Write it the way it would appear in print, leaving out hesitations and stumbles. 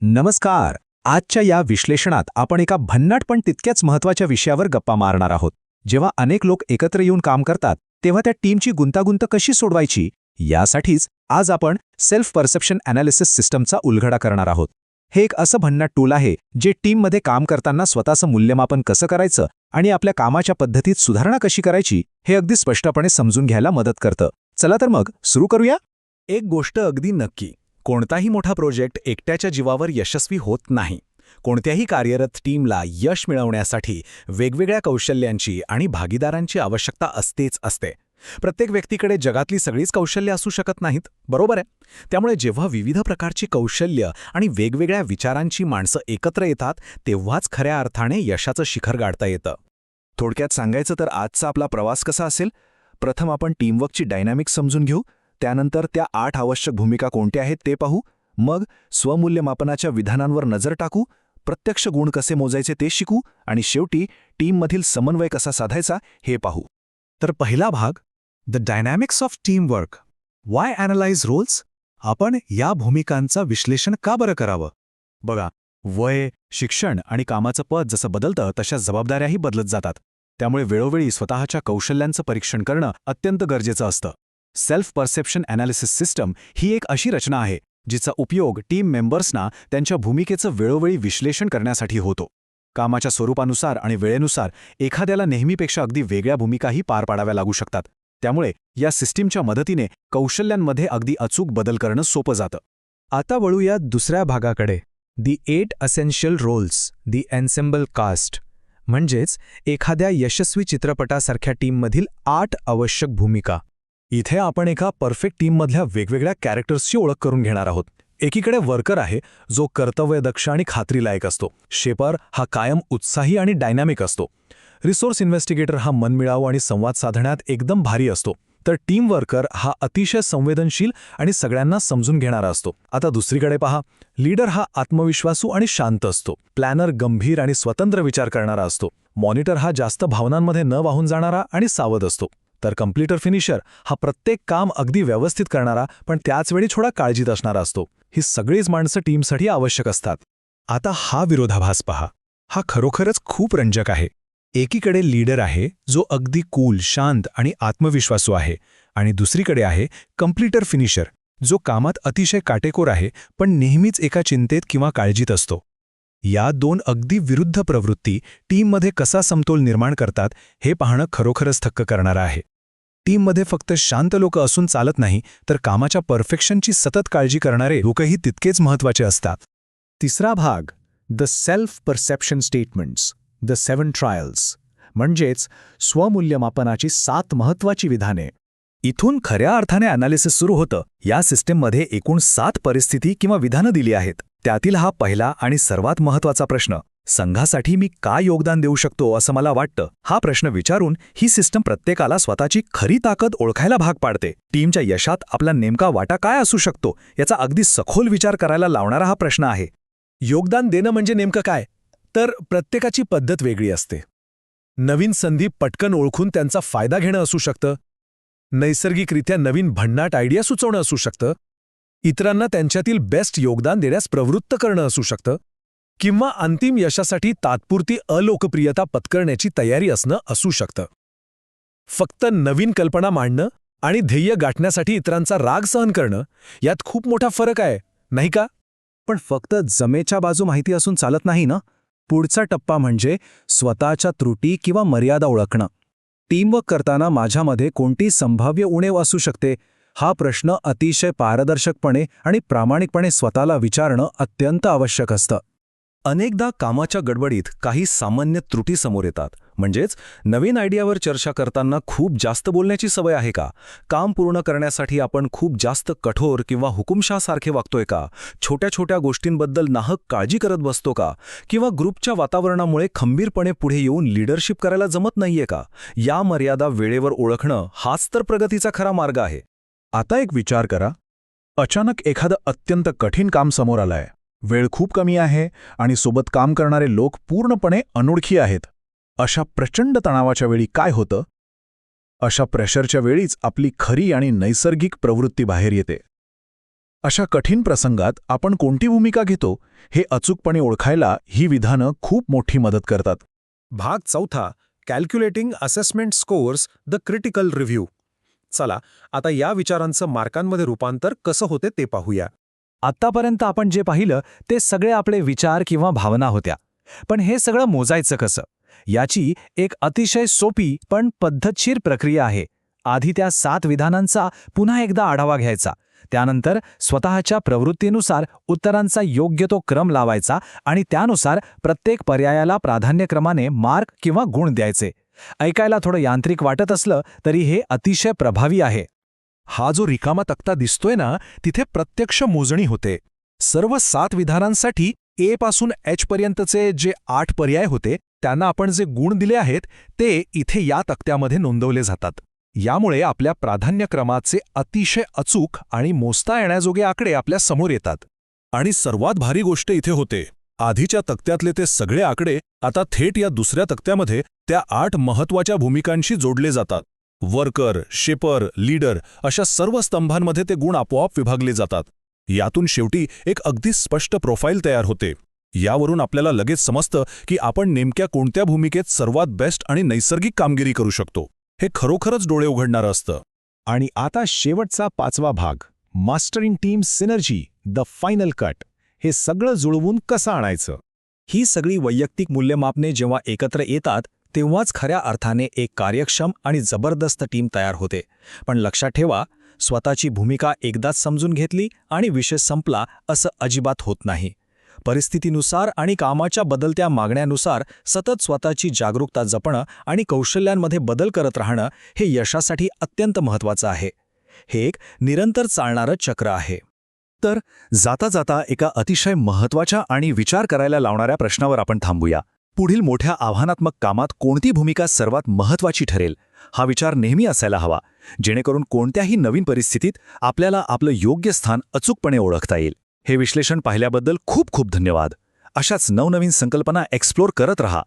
नमस्कार. आजच्या या विश्लेषणात आपण एका भन्नाट पण तितक्याच महत्त्वाच्या विषयावर गप्पा मारणार आहोत. जेव्हा अनेक लोक एकत्र येऊन काम करतात तेव्हा त्या टीमची गुंतागुंत कशी सोडवायची यासाठीच आज आपण सेल्फ परसेप्शन ॲनालिसिस सिस्टमचा उलगडा करणार आहोत. हे एक असं भन्नाट टूल आहे जे टीममध्ये काम करताना स्वतःचं मूल्यमापन कसं करायचं आणि आपल्या कामाच्या पद्धतीत सुधारणा कशी करायची हे अगदी स्पष्टपणे समजून घ्यायला मदत करतं. चला तर मग सुरू करूया. एक गोष्ट अगदी नक्की, कोणताही मोठा प्रोजेक्ट एकट्याच्या जीवावर यशस्वी होत नाही. कोणत्याही कार्यरत टीमला यश मिळवण्यासाठी वेगवेगळ्या कौशल्यांची आणि भागीदारांची आवश्यकता असते. प्रत्येक व्यक्तीकडे जगातली सगळीच कौशल्य असू शकत नाहीत, बरोबर आहे? त्यामुळे जेव्हा विविध प्रकारची कौशल्य आणि वेगवेगळ्या विचारांची माणसं एकत्र येतात तेव्हाच खऱ्या अर्थाने यशाचं शिखर गाठता येतं. थोडक्यात सांगायचं तर आजचा आपला प्रवास कसा असेल? प्रथम आपण टीमवर्कची डायनॅमिक्स समजून घेऊ, त्यानंतर त्या 8 आवश्यक भूमिका कोणत्या आहेत ते पाहू, मग स्वमूल्यमापनाच्या विधानांवर नजर टाकू, प्रत्यक्ष गुण कसे मोजायचे ते शिकू आणि शेवटी टीममधील समन्वय कसा साधायचा हे पाहू. तर पहिला भाग, the dynamics of teamwork. Why analyse roles? आपण या भूमिकांचं विश्लेषण का बरं करावं? बघा, वय, शिक्षण आणि कामाचं पद जसं बदलतं तशा जबाबदाऱ्याही बदलत जातात. त्यामुळे वेळोवेळी स्वतःच्या कौशल्यांचं परीक्षण करणं अत्यंत गरजेचं असतं. सेल्फ परसेप्शन ॲनालिसिस सिस्टम ही एक अशी रचना आहे जिचा उपयोग टीम मेंबर्सना त्यांच्या भूमिकेचं वेळोवेळी विश्लेषण करण्यासाठी होतो. कामाच्या स्वरूपानुसार आणि वेळेनुसार एखाद्याला नेहमीपेक्षा अगदी वेगळ्या भूमिकाही पार पाडाव्या लागू शकतात. त्यामुळे या सिस्टीमच्या मदतीने कौशल्यांमध्ये अगदी अचूक बदल करणं सोपं जातं. आता वळूया दुसऱ्या भागाकडे, दी 8 असेन्शियल रोल्स, दी एन्सेम्बल कास्ट. म्हणजेच एखाद्या यशस्वी चित्रपटासारख्या टीममधील 8 आवश्यक भूमिका. इथे आपण एका परफेक्ट टीममधल्या वेगवेगळ्या कॅरेक्टर्सची ओळख करून घेणार आहोत. एकीकडे वर्कर आहे जो कर्तव्यदक्ष आणि खात्रीलायक असतो. शेपर हा कायम उत्साही आणि डायनॅमिक असतो. रिसोर्स इन्व्हेस्टिगेटर हा मनमिळावू आणि संवाद साधण्यात एकदम भारी असतो. तर टीम वर्कर हा अतिशय संवेदनशील आणि सगळ्यांना समजून घेणारा असतो. आता दुसरीकडे पहा, लीडर हा आत्मविश्वासू आणि शांत असतो. प्लॅनर गंभीर आणि स्वतंत्र विचार करणारा असतो. मॉनिटर हा जास्त भावनांमध्ये न वाहून जाणारा आणि सावध असतो. तर कम्प्लीटर फिनिशर हा प्रत्येक काम अगदी व्यवस्थित करणारा पण त्याचवेळी थोडा काळजीत असणारा असतो. ही सगळीच माणसं टीमसाठी आवश्यक असतात. आता हा विरोधाभास पहा, हा खरोखरच खूप रंजक आहे. एकीकडे लीडर आहे जो अगदी कूल, शांत आणि आत्मविश्वासू आहे आणि दुसरीकडे आहे कम्प्लीटर फिनिशर जो कामात अतिशय काटेकोर आहे पण नेहमीच एका चिंतेत किंवा काळजीत असतो. या दोन अगदी विरुद्ध प्रवृत्ती टीममध्ये कसा समतोल निर्माण करतात हे पाहणं खरोखरच थक्क करणारं आहे. टीममध्ये फक्त शांत लोक असून चालत नाही, तर कामाच्या परफेक्शनची सतत काळजी करणारे लोकही तितकेच महत्त्वाचे असतात. तिसरा भाग, the self perception statements, the 7 trials. म्हणजेच स्वमूल्यमापनाची 7 महत्त्वाची विधाने. इथून खऱ्या अर्थाने ॲनालिसिस सुरू होतं. या सिस्टीममध्ये एकूण 7 परिस्थिती किंवा विधानं दिली आहेत. त्यातील हा पहिला आणि सर्वात महत्त्वाचा प्रश्न, संघासाठी मी काय योगदान देऊ शकतो असं मला वाटतं, हा प्रश्न विचारून ही सिस्टम प्रत्येकाला स्वतःची खरी ताकद ओळखायला भाग पाडते. टीमच्या यशात आपला नेमका वाटा काय असू शकतो याचा अगदी सखोल विचार करायला लावणारा हा प्रश्न आहे. योगदान देणं म्हणजे नेमकं काय? तर प्रत्येकाची पद्धत वेगळी असते. नवीन संधी पटकन ओळखून त्यांचा फायदा घेणं असू शकतं. नैसर्गिकरित्या नवीन भन्नाट आयडिया सुचवणं असू शकतं. इतरांना त्यांच्यातील बेस्ट योगदान देण्यास प्रवृत्त करणं असू शकतं. किंवा अंतिम यशासाठी तात्पुरती अलोकप्रियता पत्करण्याची तयारी असणं असू शकतं. फक्त नवीन कल्पना मांडणं आणि ध्येय गाठण्यासाठी इतरांचा राग सहन करणं यात खूप मोठा फरक आहे, नाही का? पण फक्त जमेच्या बाजू माहिती असून चालत नाही ना. पुढचा टप्पा म्हणजे स्वतःच्या त्रुटी किंवा मर्यादा ओळखणं. टीमवर्क करताना माझ्यामध्ये कोणती संभाव्य उणीव असू शकते हा प्रश्न अतिशय पारदर्शकपणे आणि प्रामाणिकपणे स्वतःला विचारणं अत्यंत आवश्यक असतं. अनेकदा कामाच्या गडबडीत काही सामान्य त्रुटी समोर येतात. म्हणजेच नवीन आयडियावर चर्चा करताना खूप जास्त बोलण्याची सवय आहे का? काम पूर्ण करण्यासाठी आपण खूप जास्त कठोर किंवा हुकुमशाहसारखे वागतोय का? छोट्या छोट्या गोष्टींबद्दल नाहक काळजी करत बसतो का? किंवा ग्रुपच्या वातावरणामुळे खंबीरपणे पुढे येऊन लीडरशिप करायला जमत नाहीये का? या मर्यादा वेळेवर ओळखणं हाच तर प्रगतीचा खरा मार्ग आहे. आता एक विचार करा, अचानक एखादं अत्यंत कठीण काम समोर आलंय. वेळ खूप कमी आहे आणि सोबत काम करणारे लोक पूर्णपणे अनोळखी आहेत. अशा प्रचंड तणावाच्या वेळी काय होतं? अशा प्रेशरच्या वेळीच आपली खरी आणि नैसर्गिक प्रवृत्ती बाहेर येते. अशा कठीण प्रसंगात आपण कोणती भूमिका घेतो हे अचूकपणे ओळखायला ही विधानं खूप मोठी मदत करतात. भाग 4 calculating assessment scores the critical review. चला आता या विचारांचं मार्कांमध्ये रूपांतर कसं होते ते पाहूया. आत्तापर्यंत आपण जे पाहिलं ते सगळे आपले विचार किंवा भावना होत्या. पण हे सगळं मोजायचं कसं? याची एक अतिशय सोपी पण पद्धतशीर प्रक्रिया आहे. आधी त्या 7 विधानांचा पुन्हा एकदा आढावा घ्यायचा. त्यानंतर स्वतःच्या प्रवृत्तीनुसार उत्तरांचा योग्य तो क्रम लावायचा आणि त्यानुसार प्रत्येक पर्यायाला प्राधान्यक्रमाने मार्क किंवा गुण द्यायचे. ऐकायला थोडं यांत्रिक वाटत असलं तरी हे अतिशय प्रभावी आहे. हा जो रिकामा तक्ता दिसतोय ना, तिथे प्रत्यक्ष मोजणी होते. सर्व 7 विधानांसाठी ए पासून एच पर्यंतचे जे 8 पर्याय होते त्यांना आपण जे गुण दिले आहेत ते इथे या तक्त्यामध्ये नोंदवले जातात. यामुळे आपल्या प्राधान्यक्रमाचे अतिशय अचूक आणि मोजता येण्याजोगे आकडे आपल्या समोर येतात. आणि सर्वात भारी गोष्ट इथे होते, आधीच्या तक्त्यातले ते सगळे आकडे आता थेट या दुसऱ्या तक्त्यामध्ये त्या 8 महत्त्वाच्या भूमिकांशी जोडले जातात. वर्कर, शेपर, लीडर अशा सर्व स्तंभांमध्ये ते गुण आपोआप विभागले जातात. यातून शेवटी एक अगदी स्पष्ट प्रोफाईल तयार होते. यावरून आपल्याला लगेच समजतं की आपण नेमक्या कोणत्या भूमिकेत सर्वात बेस्ट आणि नैसर्गिक कामगिरी करू शकतो. हे खरोखरच डोळे उघडणारं असतं. आणि आता शेवटचा 5वा भाग, mastering team synergy, the final cut. हे सगळं जुळवून कसं आणायचं? ही सगळी वैयक्तिक मूल्यमापने जेव्हा एकत्र येतात तेव्हाच खऱ्या अर्थाने एक कार्यक्षम आणि जबरदस्त टीम तयार होते. पण लक्षात ठेवा, स्वतःची भूमिका एकदाच समजून घेतली आणि विषय संपला असं अजिबात होत नाही. परिस्थितीनुसार आणि कामाच्या बदलत्या मागण्यानुसार सतत स्वतःची जागरूकता जपणं आणि कौशल्यांमध्ये बदल करत राहणं हे यशासाठी अत्यंत महत्त्वाचं आहे. हे एक निरंतर चालणारं चक्र आहे. तर जाता जाता एका अतिशय महत्त्वाच्या आणि विचार करायला लावणाऱ्या प्रश्नावर आपण थांबूया. पुढील मोठ्या आव्हानात्मक कामात कोणती भूमिका सर्वात महत्त्वाची ठरेल हा विचार नेहमी असायला हवा, जेणेकरून कोणत्याही नवीन परिस्थितीत आपल्याला आपलं योग्य स्थान अचूकपणे ओळखता येईल. हे विश्लेषण पाहिल्याबद्दल खूप खूप धन्यवाद. अशाच नवनवीन संकल्पना एक्सप्लोर करत रहा.